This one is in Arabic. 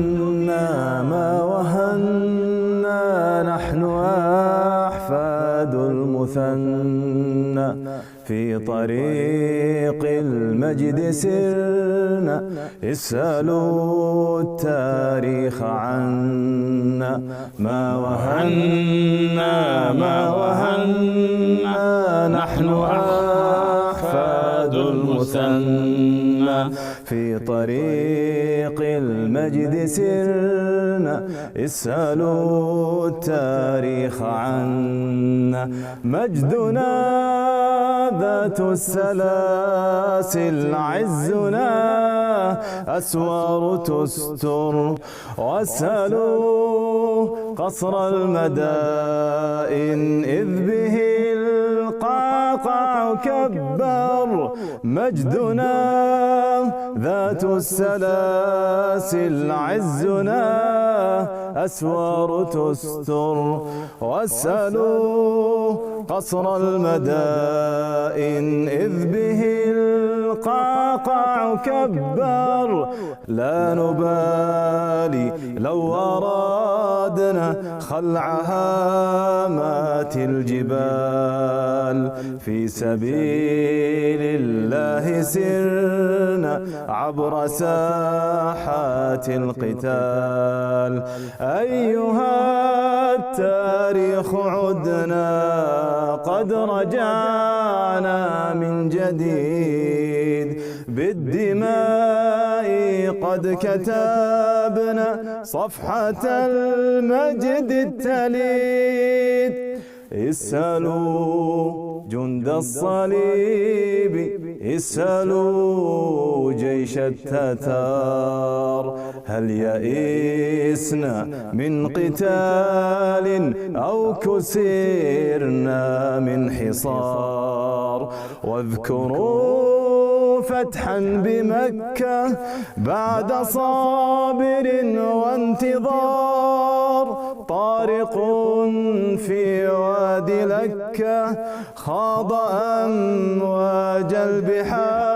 وهنا ما وهنا نحن أحفاد المثنى في طريق المجد سرنا اسألوا التاريخ عنا ما وهنا ما وهنا نحن أحفاد المثنى في طريق المجد سرنا اسألوا التاريخ عنا مجدنا ذات السلاسل عزنا أسوار تستر واسألوا قصر المدائن إذ به القعقاع كبر مجدنا ذات السلاسل عزنا أسوار تستر واسألوا قصر المدائن إذ به القعقاع كبر لا نبالي لو أرادنا خلع هامات الجبال في سبيل الله سرنا عبر ساحات القتال أيها التاريخ عدنا قد رجعنا من جديد بالدماء قد كتبنا صفحة المجد التليد اسألوا جند الصليب اسألوا جيش التتار هل يئسنا من قتال أو كسرنا من حصار واذكروا فتحا بمكة بعد صابر وانتظار طارق في وادي لكة خاض أمواج البحار